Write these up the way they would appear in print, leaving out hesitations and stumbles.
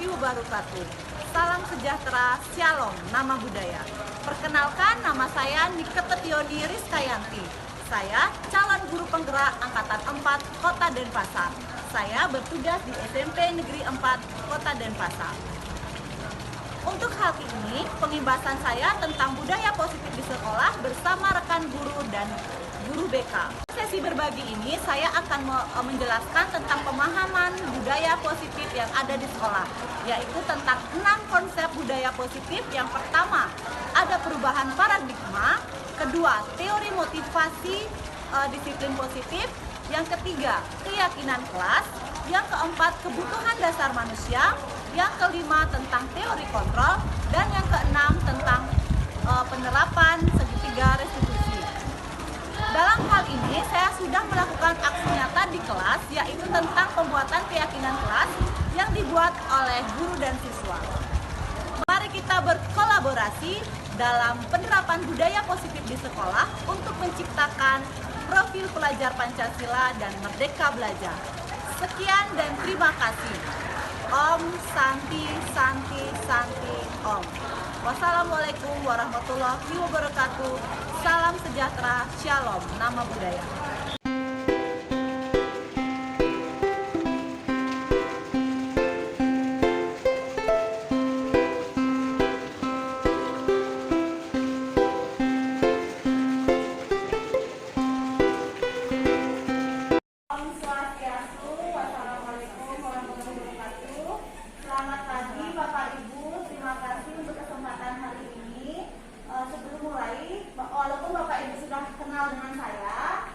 wabarakatuh. Salam sejahtera, shalom, nama budaya. Perkenalkan, nama saya Niketetioni Rizkayanti. Saya calon guru penggerak Angkatan 4 Kota Denpasar. Saya bertugas di SMP Negeri 4 Kota Denpasar. Untuk hal ini, pembahasan saya tentang budaya positif di sekolah bersama rekan guru dan guru BK. Sesi berbagi ini saya akan menjelaskan tentang pemahaman budaya positif yang ada di sekolah, yaitu tentang 6 konsep budaya positif. Yang pertama, ada perubahan paradigma. Kedua, teori motivasi disiplin positif. Yang ketiga, keyakinan kelas. Yang keempat, kebutuhan dasar manusia. Yang kelima, tentang teori kontrol. Dan yang keenam, tentang penerapan segitiga restitusi. Dalam hal ini, saya sudah melakukan aksi nyata di kelas, yaitu tentang pembuatan keyakinan kelas yang dibuat oleh guru dan siswa. Mari kita berkolaborasi dalam penerapan budaya positif di sekolah untuk menciptakan profil pelajar Pancasila dan Merdeka Belajar. Sekian dan terima kasih. Om Santi Santi Santi Om. Wassalamualaikum warahmatullahi wabarakatuh. Salam sejahtera, shalom, nama budaya. Om Swastiastu, wassalamualaikum warahmatullahi wabarakatuh. Selamat pagi Bapak Ibu, terima kasih untuk kesempatan hari ini. Sebelum mulai, walaupun Bapak Ibu sudah kenal dengan saya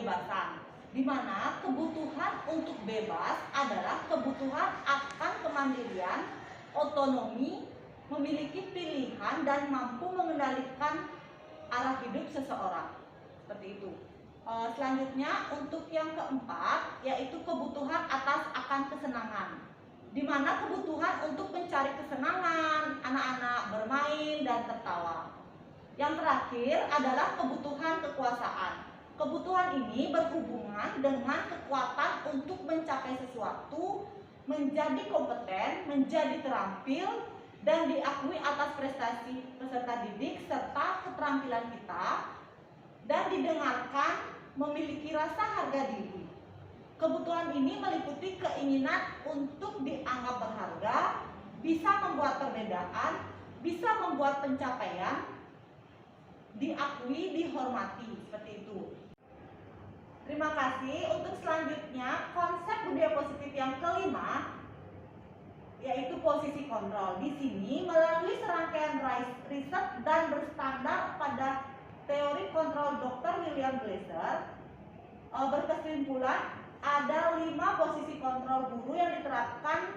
kebebasan, di mana kebutuhan untuk bebas adalah kebutuhan akan kemandirian, otonomi, memiliki pilihan, dan mampu mengendalikan arah hidup seseorang. Seperti itu. Selanjutnya untuk yang keempat yaitu kebutuhan atas akan kesenangan, di mana kebutuhan untuk mencari kesenangan, anak-anak bermain dan tertawa. Yang terakhir adalah kebutuhan kekuasaan. Kebutuhan ini berhubungan dengan kekuatan untuk mencapai sesuatu, menjadi kompeten, menjadi terampil, dan diakui atas prestasi peserta didik serta keterampilan kita, dan didengarkan, memiliki rasa harga diri. Kebutuhan ini meliputi keinginan untuk dianggap berharga, bisa membuat perbedaan, bisa membuat pencapaian, diakui, dihormati, seperti itu. Terima kasih. Untuk selanjutnya, konsep budaya positif yang kelima yaitu posisi kontrol. Di sini melalui serangkaian riset dan berstandar pada teori kontrol Dr. William Glasser, berkesimpulan ada 5 posisi kontrol guru yang diterapkan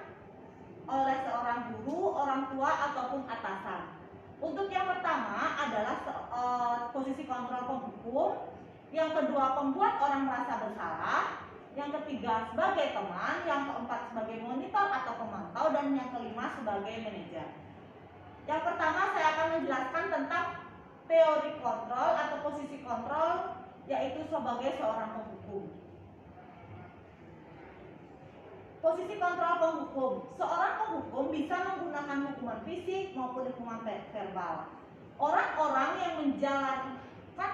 oleh seorang guru, orang tua, ataupun atasan. Untuk yang pertama adalah posisi kontrol penghukum, yang kedua pembuat orang merasa bersalah, yang ketiga sebagai teman, yang keempat sebagai monitor atau pemantau, dan yang kelima sebagai manajer. Yang pertama saya akan menjelaskan tentang teori kontrol atau posisi kontrol, yaitu sebagai seorang penghukum. Posisi kontrol penghukum. Seorang penghukum bisa menggunakan hukuman fisik maupun hukuman verbal. Orang-orang yang menjalankan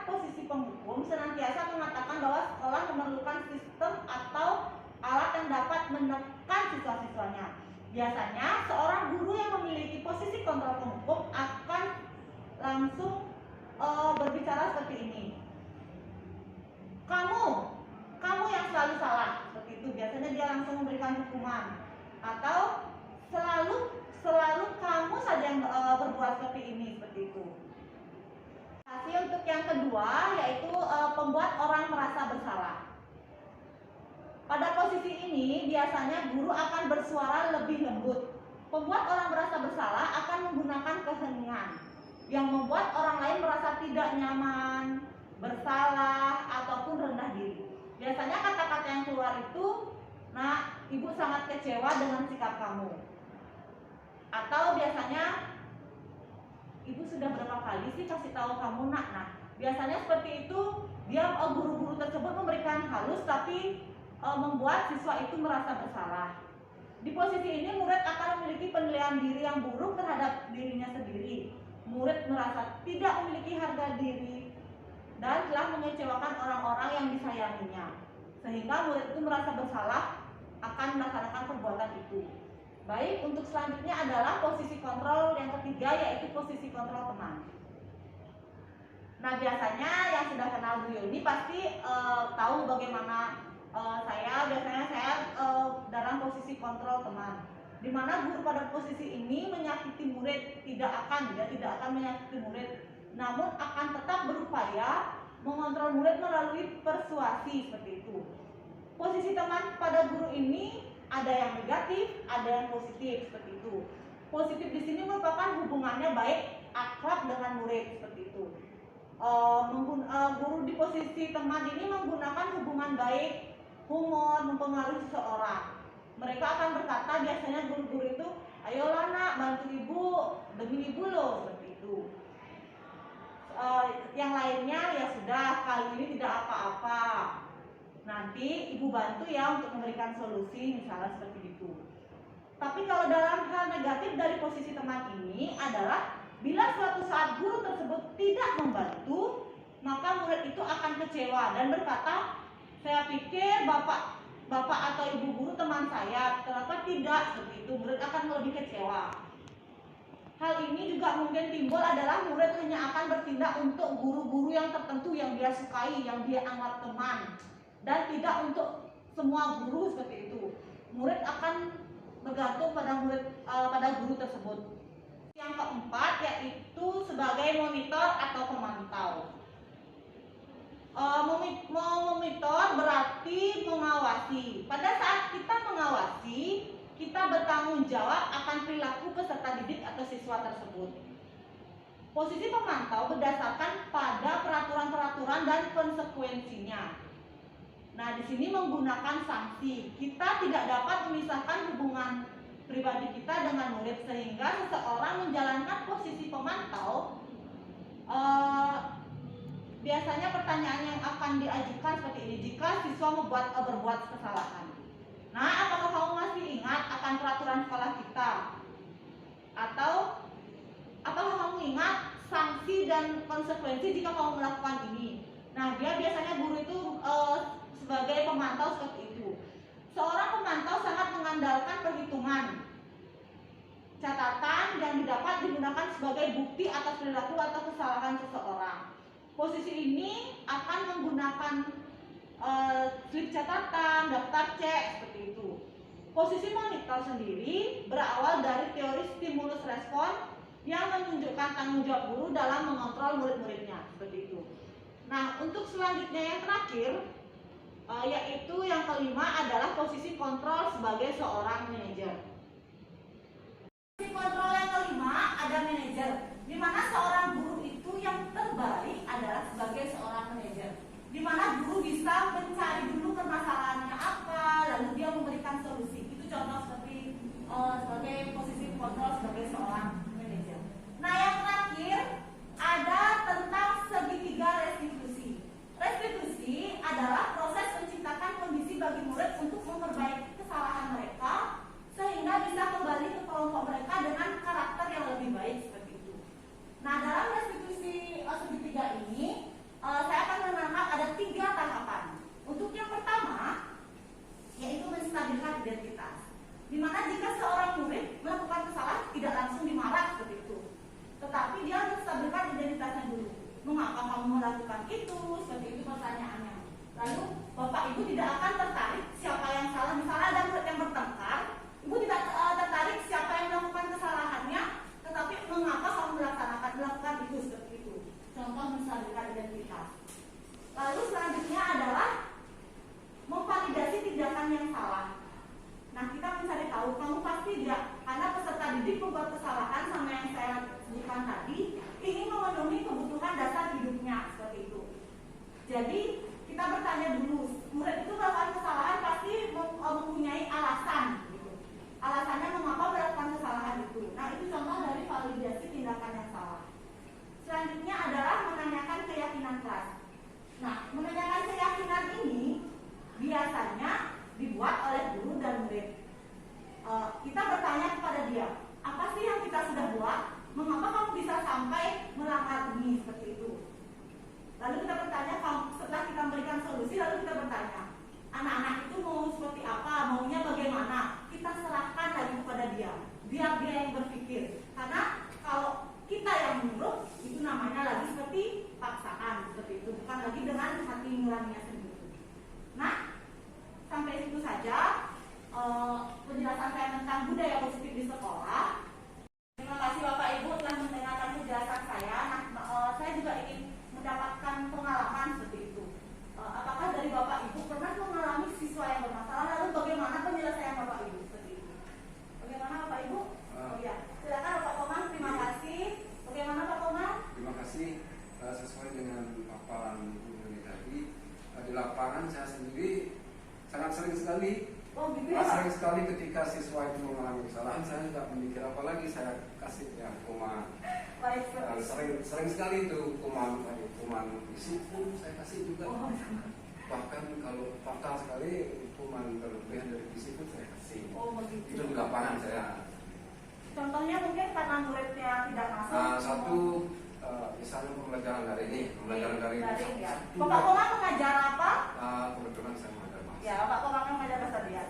posisi penghukum senantiasa mengatakan bahwa sekolah memerlukan sistem atau alat yang dapat menekan siswa-siswanya. Biasanya seorang guru yang memiliki posisi kontrol penghukum akan langsung berbicara seperti ini. Kamu yang selalu salah, seperti itu. Biasanya dia langsung memberikan hukuman, atau selalu kamu saja yang berbuat seperti ini, seperti itu. Untuk yang kedua yaitu pembuat orang merasa bersalah. Pada posisi ini biasanya guru akan bersuara lebih lembut. Pembuat orang merasa bersalah akan menggunakan keheningan yang membuat orang lain merasa tidak nyaman, bersalah, ataupun rendah diri. Biasanya kata-kata yang keluar itu, "Nak, ibu sangat kecewa dengan sikap kamu." Atau biasanya, "Ibu sudah berapa kali sih kasih tahu kamu, Nak?" Nah, biasanya seperti itu. Dia guru-guru tersebut memberikan halus tapi membuat siswa itu merasa bersalah. Di posisi ini murid akan memiliki penilaian diri yang buruk terhadap dirinya sendiri. Murid merasa tidak memiliki harga diri dan telah mengecewakan orang-orang yang disayanginya, sehingga murid itu merasa bersalah akan melaksanakan perbuatan itu. Baik, untuk selanjutnya adalah posisi kontrol yang ketiga, yaitu posisi kontrol teman. Nah, biasanya yang sudah kenal Bu Yuni pasti tahu bagaimana saya dalam posisi kontrol teman, di mana guru pada posisi ini menyakiti murid tidak akan menyakiti murid, namun akan tetap berupaya mengontrol murid melalui persuasi, seperti itu. Posisi teman pada guru ini ada yang negatif, ada yang positif, seperti itu. Positif di sini merupakan hubungannya baik, akrab dengan murid, seperti itu. Guru di posisi teman ini menggunakan hubungan baik, humor, mempengaruhi seseorang. Mereka akan berkata, biasanya guru-guru itu, "Ayolah Nak, bantu ibu, demi ibu loh," seperti itu. Yang lainnya, "Ya sudah, kali ini tidak apa-apa, nanti ibu bantu ya untuk memberikan solusi," misalnya seperti itu. Tapi kalau dalam hal negatif dari posisi teman ini adalah bila suatu saat guru tersebut tidak membantu, maka murid itu akan kecewa dan berkata, "Saya pikir bapak atau ibu guru teman saya, ternyata tidak," seperti itu. Murid akan lebih kecewa. Hal ini juga mungkin timbul adalah murid hanya akan bertindak untuk guru-guru yang tertentu yang dia sukai, yang dia anggap teman, dan tidak untuk semua guru, seperti itu. Murid akan bergantung pada guru tersebut. Yang keempat yaitu sebagai monitor atau pemantau. Memonitor berarti mengawasi. Pada saat kita mengawasi, kita bertanggung jawab akan perilaku peserta didik atau siswa tersebut. Posisi pemantau berdasarkan pada peraturan-peraturan dan konsekuensinya. Nah, di sini menggunakan sanksi. Kita tidak dapat memisahkan hubungan pribadi kita dengan murid, sehingga seseorang menjalankan posisi pemantau. Biasanya pertanyaan yang akan diajukan seperti ini: jika siswa berbuat kesalahan. Nah, apakah kamu masih ingat akan peraturan sekolah kita? Atau apakah kamu ingat sanksi dan konsekuensi jika kamu melakukan ini? Nah, dia biasanya guru itu sebagai pemantau seperti itu. Seorang pemantau sangat mengandalkan perhitungan, catatan yang didapat digunakan sebagai bukti atas perilaku atau kesalahan seseorang. Posisi ini akan menggunakan slip catatan, daftar cek, seperti itu. Posisi monitor sendiri berawal dari teori stimulus respon yang menunjukkan tanggung jawab guru dalam mengontrol murid-muridnya, seperti itu. Nah, untuk selanjutnya yang terakhir, yaitu yang kelima adalah posisi kontrol sebagai seorang manajer. Posisi kontrol yang kelima ada manajer, di mana seorang guru itu yang terbaik adalah sebagai seorang manajer, di mana guru bisa mencari dulu permasalahannya apa, lalu dia memberikan solusi. Itu contoh seperti sebagai posisi kontrol sebagai seorang manajer. Nah, yang terakhir ada tentang segitiga restitusi. Restitusi adalah proses menciptakan kondisi bagi murid untuk memperbaiki kesalahan mereka sehingga bisa kembali ke kelompok mereka dengan karakter yang lebih baik, seperti itu. Nah, dalam restitusi segitiga ini saya akan menangkap ada 3 tahapan. Untuk yang pertama, yaitu menstabilkan identitas, di mana jika seorang murid melakukan kesalahan tidak langsung dimarah, seperti itu, tetapi dia menstabilkan identitasnya dulu. Mengapa kamu melakukan itu? Seperti itu pertanyaannya. Lalu Bapak Ibu tidak akan tertarik siapa yang salah. Misalnya ada murid yang bertengkar, Ibu tidak tertarik siapa yang melakukan kesalahannya, tetapi mengapa kamu melakukan itu, seperti itu. Contoh menstabilkan identitas. Lalu selanjutnya adalah memvalidasi tindakan yang salah. Nah, kita mencari tahu, kamu pasti tidak, karena peserta didik membuat kesalahan sama yang saya sebutkan tadi, ingin memenuhi kebutuhan dasar hidupnya, seperti itu. Jadi kita bertanya dulu, murid itu melakukan kesalahan pasti mempunyai alasan, gitu. Alasannya mengapa melakukan kesalahan itu. Nah, itu contoh dari validasi tindakan yang salah. Selanjutnya adalah menanyakan keyakinan kelas. Nah, menanyakan keyakinan ini biasanya dibuat oleh guru dan murid. Kita bertanya kepada dia, apa sih yang kita sudah buat? Mengapa kamu bisa sampai melanggar ini, seperti itu. Lalu kita bertanya, setelah kita memberikan solusi, lalu kita bertanya, anak-anak itu mau seperti apa, maunya bagaimana? Kita serahkan lagi kepada dia, biar dia yang berpikir. Karena kalau kita yang menyuruh, itu namanya lagi seperti paksaan, seperti itu, bukan lagi dengan hati nuraninya sendiri. Nah, sampai situ saja penjelasan saya tentang budaya positif di sekolah. Terima kasih Bapak Ibu telah mendengarkan penjelasan saya. Nah, saya juga ingin mendapatkan pengalaman seperti itu. Apakah dari Bapak Ibu pernah mengalami siswa yang bermasalah, lalu bagaimana penyelesaian Bapak Ibu seperti itu? Bagaimana Bapak Ibu? Ya, silakan Bapak Komang. Terima kasih. Bagaimana Pak Komang? Terima kasih. Sesuai dengan paparan Bu Yuni tadi, di lapangan saya sendiri sangat sering sekali. Sering sekali ketika siswa itu mengalami kesalahan, saya tidak memikir apalagi saya kasih ya hukuman. Sering sekali itu hukuman disiplin saya kasih juga. Bahkan kalau fatal sekali hukuman berlebihan dari disiplin saya kasih. Itu di lapangan saya. Contohnya mungkin karena muridnya tidak masuk. Satu misalnya pembelajaran dari ini. Ya. Bapak Komang mengajar apa? Kebetulan saya mengajar bahasa. Ya, Bapak Komang mengajar bahasa dia.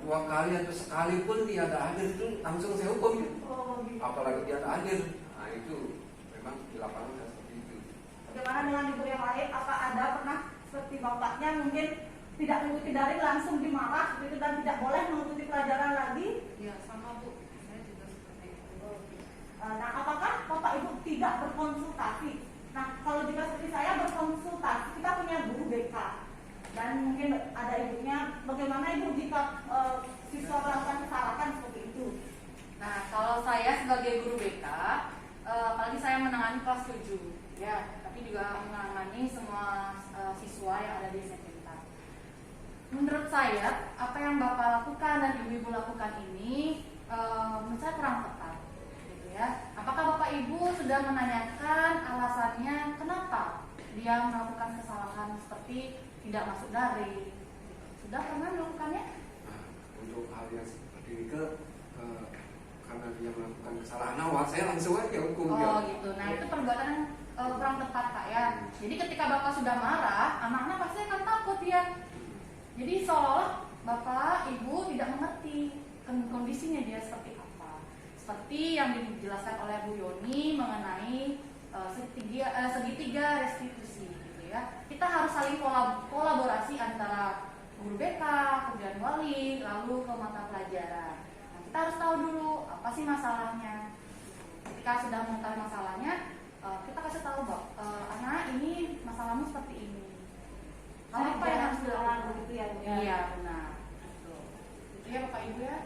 Dua kali atau sekali pun dia ada hadir itu langsung saya hukum. Gitu. Apalagi dia ada hadir. Nah itu memang di lapangan saya seperti itu. Bagaimana dengan ibu yang lain? Apa ada pernah seperti bapaknya mungkin tidak mengikuti daring langsung dimarah begitu dan tidak boleh mengikuti pelajaran lagi? Ya, sama Bu. Saya juga seperti itu. Nah, apakah Bapak Ibu tidak berkonsultasi Nah, kalau juga seperti saya berkonsultasi, kita punya guru BK dan mungkin ada ibunya, bagaimana ibu jika siswa melakukan kesalahan seperti itu? Nah, kalau saya sebagai guru BK, apalagi saya menangani kelas 7, ya, tapi juga menangani semua siswa yang ada di SMP 4. Menurut saya, apa yang Bapak lakukan dan Ibu-ibu lakukan ini menurut saya kurang tepat, gitu ya. Apakah Bapak Ibu sudah menanyakan alasannya kenapa dia melakukan kesalahan seperti tidak masuk daring? Sudah pernah melakukannya? Nah, untuk hal yang seperti itu, karena dia melakukan kesalahan awal, saya langsung aja hukum dia. Oh gitu. Nah itu perbuatan kurang tepat Pak ya. Jadi ketika Bapak sudah marah, anak-anak pasti akan takut ya. Jadi seolah-olah Bapak, Ibu tidak mengerti kondisinya dia seperti apa. Seperti yang dijelaskan oleh Bu Yoni mengenai segitiga restitusi gitu ya. Kita harus saling kolaborasi antara guru BK, kemudian wali, lalu ke mata pelajaran. Nah, kita harus tahu dulu apa sih masalahnya. Ketika sudah mengetahui masalahnya, kita kasih tahu bahwa anak ini masalahmu seperti ini. Apa yang harus dilakukan begitu ya, Bu? Iya benar. Itu ya Bapak Ibu ya.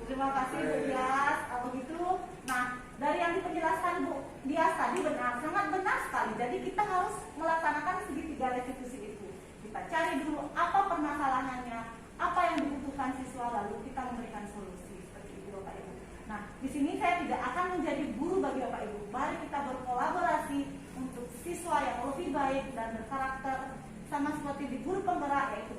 Terima kasih Bu Dias. Begitu. Nah, dari yang dipenjelaskan Bu Dias tadi sangat benar sekali. Jadi kita harus melaksanakan segitiga restitusi itu. Kita cari dulu apa permasalahannya, apa yang dibutuhkan siswa, lalu kita memberikan solusi seperti itu Bapak Ibu. Nah, di sini saya tidak akan menjadi guru bagi Bapak Ibu. Mari kita berkolaborasi untuk siswa yang lebih baik dan berkarakter sama seperti di guru penggerak, yaitu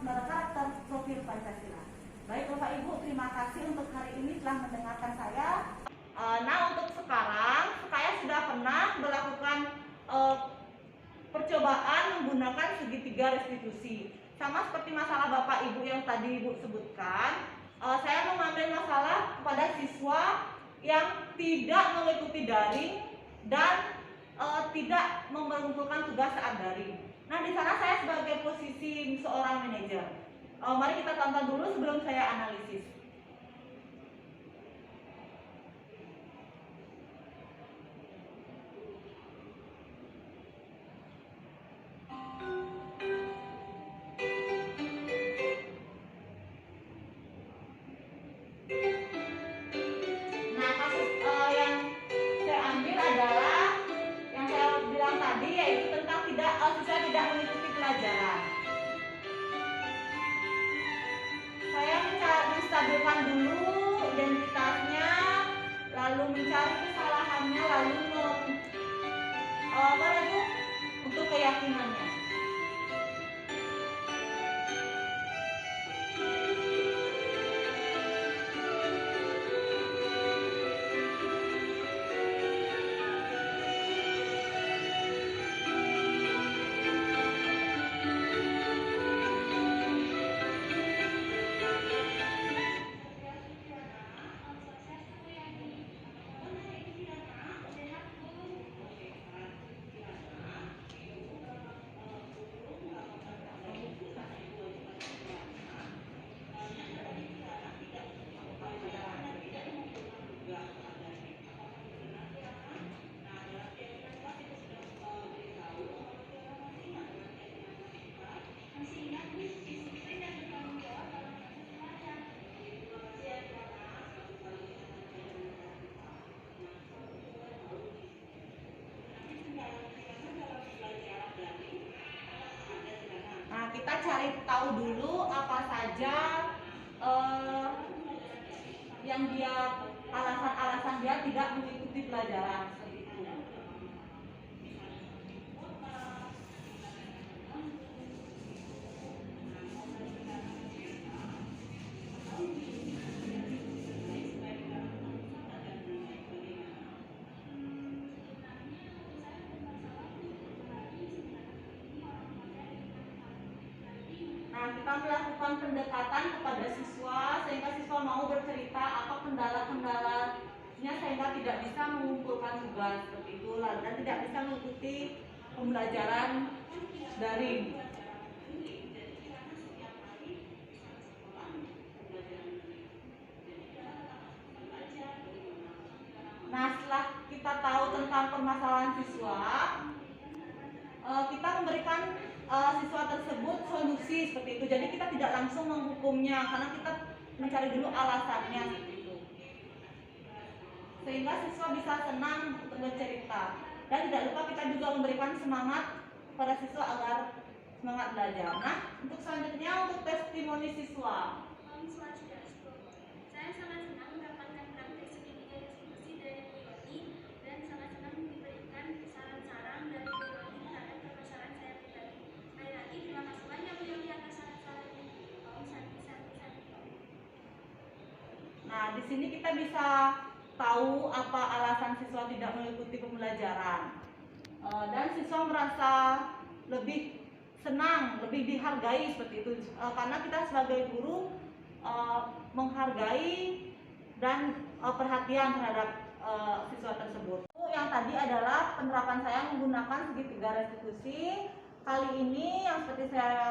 berkarakter profil Pancasila. Baik Bapak Ibu, terima kasih untuk hari ini telah mendengarkan saya. Nah, untuk sekarang saya sudah pernah melakukan percobaan menggunakan segitiga restitusi. Sama seperti masalah Bapak Ibu yang tadi Ibu sebutkan, saya mengambil masalah kepada siswa yang tidak mengikuti daring dan tidak mengumpulkan tugas saat daring. Nah, di sana saya sebagai posisi seorang manajer. Mari kita tonton dulu sebelum saya analisis. Nah, kasus yang saya ambil adalah yang saya bilang tadi, yaitu tentang siswa tidak mengikuti pelajaran. Saya menstabilkan dulu identitasnya, lalu mencari kesalahannya, lalu untuk keyakinannya. Nah, kita cari tahu dulu apa saja yang alasan-alasan dia tidak mengikuti pelajaran seperti itu. Nah, kita melakukan pendekatan kepada siswa sehingga siswa mau bercerita apa kendala-kendalanya sehingga tidak bisa mengumpulkan tugas seperti itu dan tidak bisa mengikuti pembelajaran daring. Nah, setelah kita kita tahu tentang permasalahan siswa, kita memberikan siswa tersebut solusi seperti itu. Jadi kita tidak langsung menghukumnya karena kita mencari dulu alasannya seperti itu. Sehingga siswa bisa senang untuk bercerita. Dan tidak lupa kita juga memberikan semangat pada siswa agar semangat belajar. Nah, untuk selanjutnya untuk testimoni siswa. Om Swastiastu. Saya sangat senang mendapatkan praktik segitiga diskusi dari Bu Yoni dan sangat senang diberikan saran-saran dari Bu Yoni terhadap permasalahan saya pribadi. Sekali lagi terima kasih banyak Bu Yoni atas saran-sarannya. Om Santi. Nah, di sini kita bisa tahu apa alasan siswa tidak mengikuti pembelajaran. Dan siswa merasa lebih senang, lebih dihargai seperti itu. Karena kita sebagai guru menghargai dan perhatian terhadap siswa tersebut. Yang tadi adalah penerapan saya menggunakan segitiga restitusi. Kali ini yang seperti saya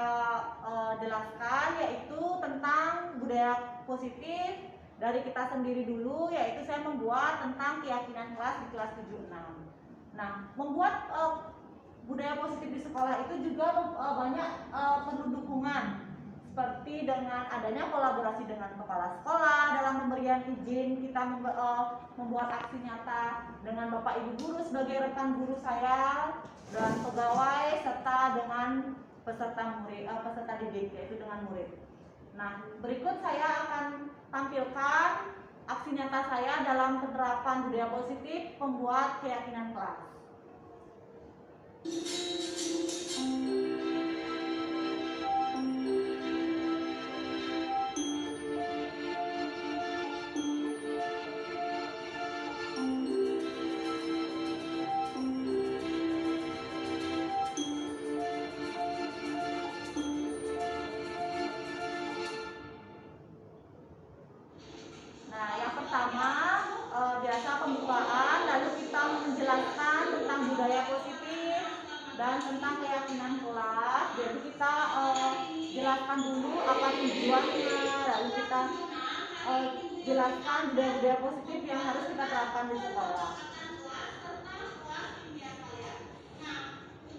jelaskan yaitu tentang budaya positif dari kita sendiri dulu, yaitu saya membuat tentang keyakinan kelas di kelas 76. Nah, membuat budaya positif di sekolah itu juga banyak perlu dukungan, seperti dengan adanya kolaborasi dengan kepala sekolah dalam pemberian izin, kita membuat aksi nyata dengan Bapak Ibu guru sebagai rekan guru saya dan pegawai serta dengan peserta didik, yaitu dengan murid. Nah, berikut saya akan tampilkan aksi nyata saya dalam penerapan budaya positif pembuat keyakinan kelas. Nah, yang pertama biasa pembukaan, lalu kita menjelaskan tentang budaya positif dan tentang keyakinan kelas. Jadi kita jelaskan dulu apa tujuannya, lalu kita jelaskan budaya-budaya positif yang harus kita terapkan di sekolah.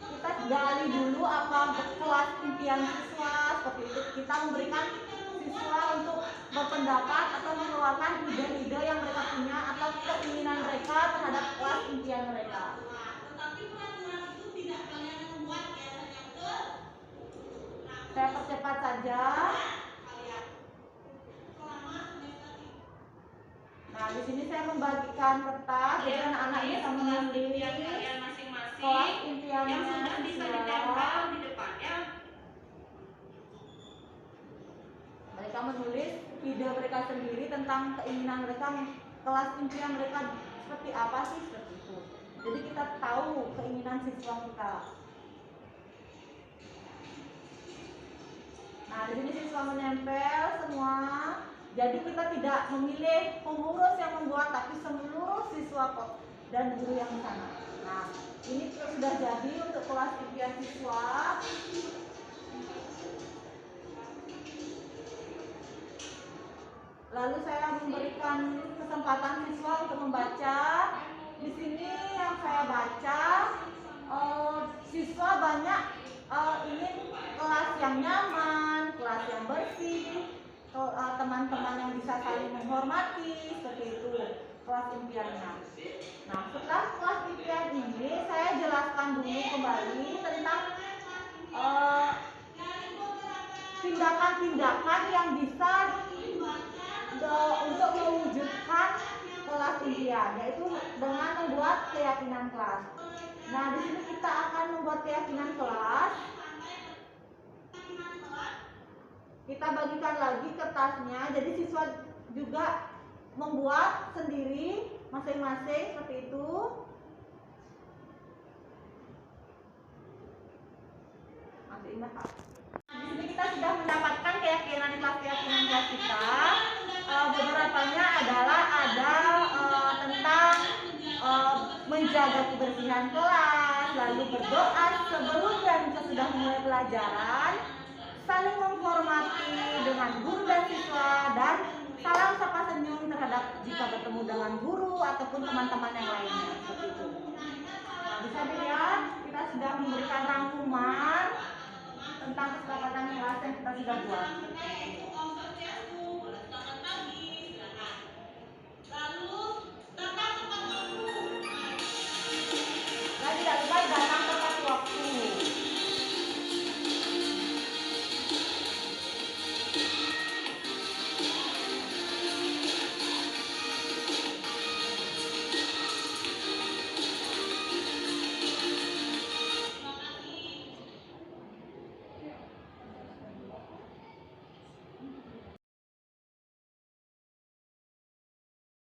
Kita gali dulu apa kelas impian siswa, seperti itu. Kita memberikan siswa untuk berpendapat atau mengeluarkan ide-ide yang mereka punya atau keinginan mereka terhadap kelas impian mereka. Saya percepat saja. Nah, di sini saya membagikan kertas, jadi anak-anak bisa menulis kelas impiannya siswa. Mereka menulis ide mereka sendiri tentang keinginan mereka, kelas impian mereka seperti apa sih, seperti itu. Jadi kita tahu keinginan siswa kita. Nah, di sini siswa menempel semua. Jadi kita tidak memilih pengurus yang membuat, tapi seluruh siswa dan guru yang di sana. Nah, ini sudah jadi untuk kelas impian siswa. Lalu saya memberikan kesempatan siswa untuk membaca. Di sini yang saya baca, siswa banyak ingin kelas yang nyaman, kelas yang bersih, teman-teman yang bisa saling menghormati, seperti itu kelas impiannya. Nah, setelah kelas impian ini, saya jelaskan dulu kembali tentang tindakan-tindakan yang bisa untuk mewujudkan kelas impian, yaitu dengan membuat keyakinan kelas. Nah, di sini kita akan membuat keyakinan kelas. Kita bagikan lagi kertasnya, jadi siswa juga membuat sendiri masing-masing seperti itu. Masih ingat Pak? Di sini kita sudah mendapatkan keyakinan kelas kita. Beberapanya adalah ada tentang menjaga kebersihan kelas, lalu berdoa sebelum dan sesudah mulai pelajaran, saling menghormati dengan guru dan siswa, dan Salam sapa senyum terhadap jika bertemu dengan guru ataupun teman-teman yang lainnya. Seperti itu. Nah, bisa dilihat kita sudah memberikan rangkuman tentang kesepakatan kelas yang kita sudah buat. Dan tidak lupa datang tepat waktu.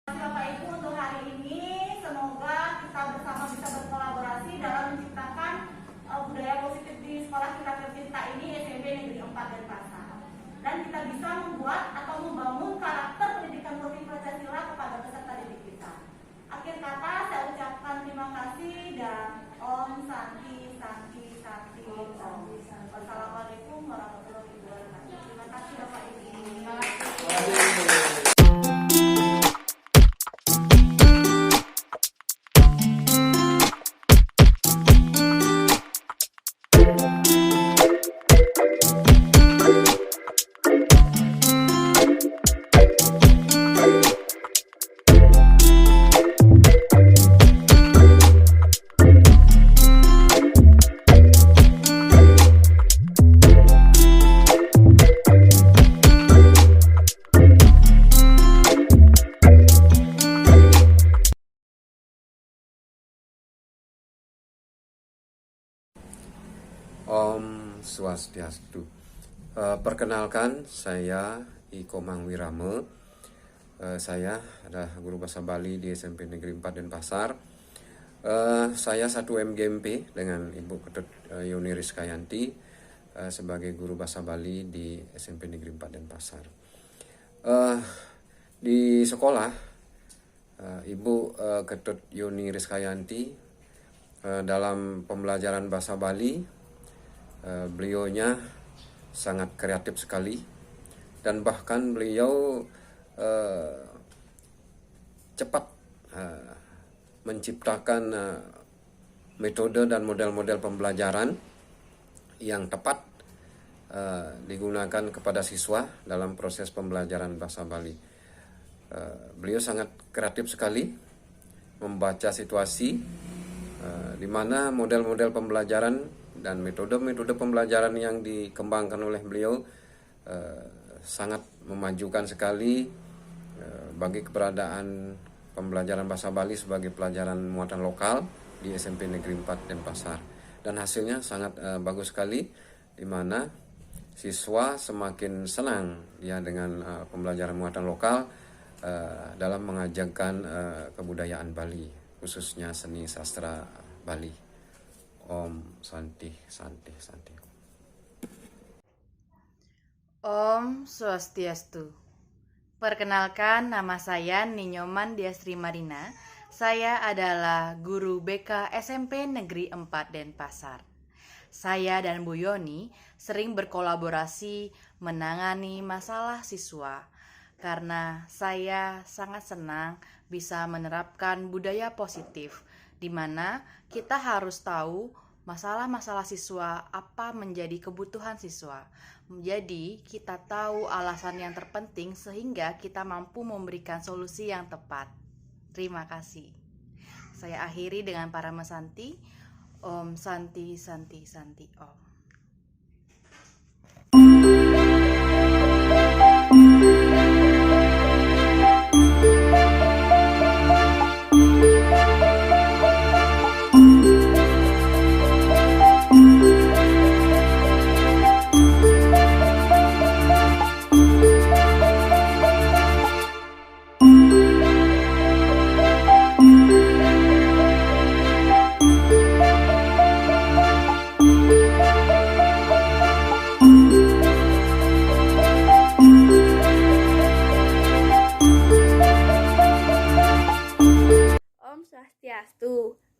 Bapak Ibu untuk hari ini semoga kita bersama bisa berkolaborasi dalam menciptakan budaya positif di sekolah kita tercinta ini SMP Negeri 4 Denpasar. Dan kita bisa membuat atau membangun karakter pendidikan murni Pancasila kepada peserta didik kita. Akhir kata saya ucapkan terima kasih dan Om Santi Santi Santi Om. Wassalamualaikum warahmatullahi wabarakatuh. Terima kasih Bapak Ibu. Terima kasih. Om Swastiastu. Perkenalkan, saya Iko Mangwirame. Saya adalah guru bahasa Bali di SMP Negeri 4 Denpasar. Saya 1 MGMP dengan Ibu Ketut Yuni Rizkayanti sebagai guru bahasa Bali di SMP Negeri 4 Denpasar. Di sekolah, Ibu Ketut Yuni Rizkayanti dalam pembelajaran bahasa Bali, beliaunya sangat kreatif sekali dan bahkan beliau cepat menciptakan metode dan model-model pembelajaran yang tepat digunakan kepada siswa dalam proses pembelajaran bahasa Bali. Beliau sangat kreatif sekali membaca situasi di mana model-model pembelajaran dan metode-metode pembelajaran yang dikembangkan oleh beliau sangat memajukan sekali bagi keberadaan pembelajaran bahasa Bali sebagai pelajaran muatan lokal di SMP Negeri 4 Denpasar. Dan hasilnya sangat bagus sekali, di mana siswa semakin senang ya dengan pembelajaran muatan lokal dalam mengajarkan kebudayaan Bali, khususnya seni sastra Bali. Om Santi Santi Santi. Om Swastiastu. Perkenalkan, nama saya Ninyoman Diastri Marina. Saya adalah guru BK SMP Negeri 4 Denpasar. Saya dan Bu Yoni sering berkolaborasi menangani masalah siswa karena saya sangat senang bisa menerapkan budaya positif di mana kita harus tahu masalah-masalah siswa, apa menjadi kebutuhan siswa. Jadi kita tahu alasan yang terpenting sehingga kita mampu memberikan solusi yang tepat. Terima kasih. Saya akhiri dengan para mesanti. Om Santi Santi Santi Om.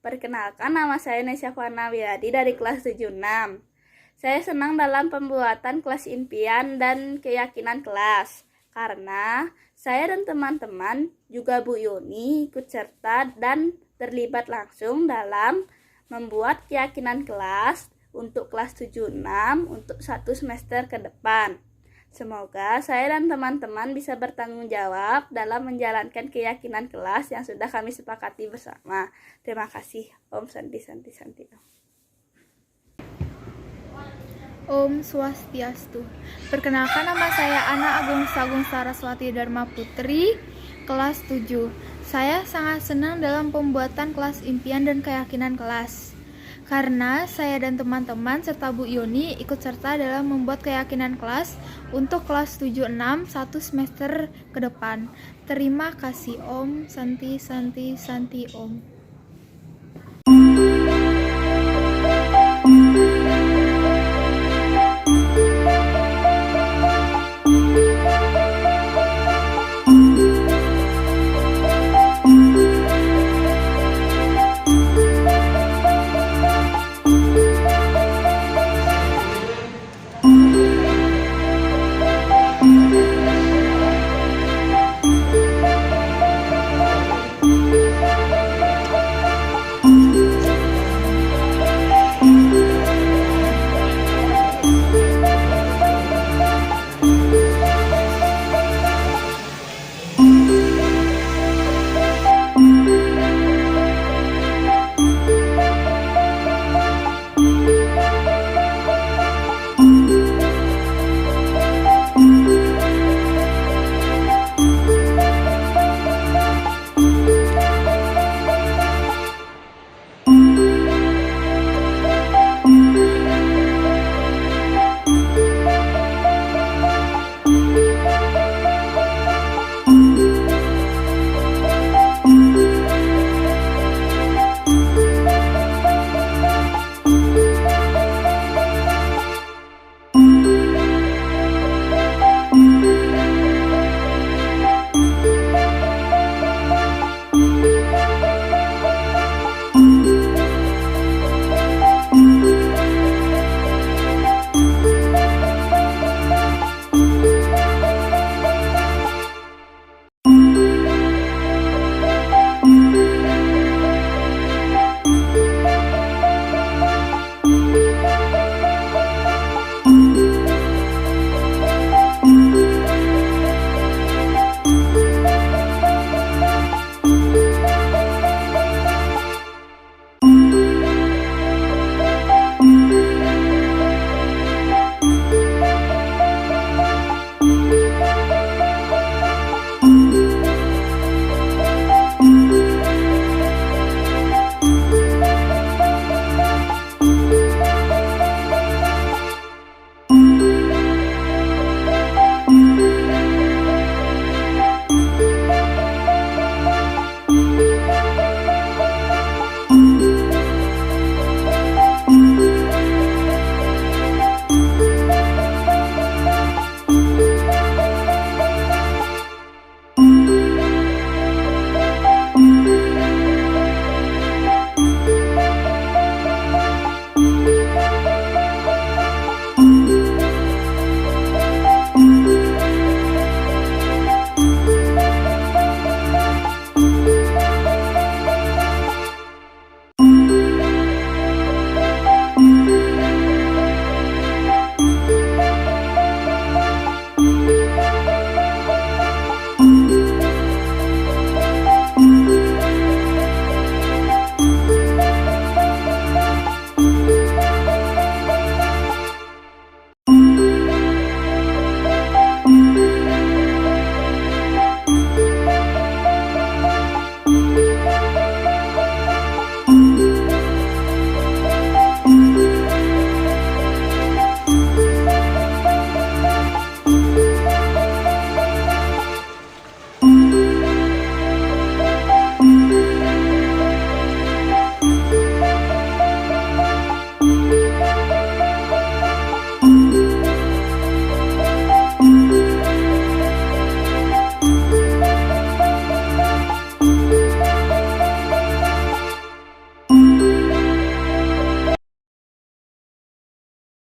Perkenalkan, nama saya Nesya Fana Wiyadi dari kelas 76. Saya senang dalam pembuatan kelas impian dan keyakinan kelas karena Saya dan teman-teman, juga Bu Yuni, ikut serta dan terlibat langsung dalam membuat keyakinan kelas untuk kelas 76 untuk 1 semester ke depan. Semoga saya dan teman-teman bisa bertanggung jawab dalam menjalankan keyakinan kelas yang sudah kami sepakati bersama. Terima kasih. Om Santi Santi Santi Om. Om Swastiastu. Perkenalkan, nama saya Ana Agung Sagung Saraswati Dharma Putri, kelas 7. Saya sangat senang dalam pembuatan kelas impian dan keyakinan kelas. Karena saya dan teman-teman serta Bu Yuni ikut serta dalam membuat keyakinan kelas untuk kelas 76 1 semester ke depan. Terima kasih Om Santi Santi Santi Om.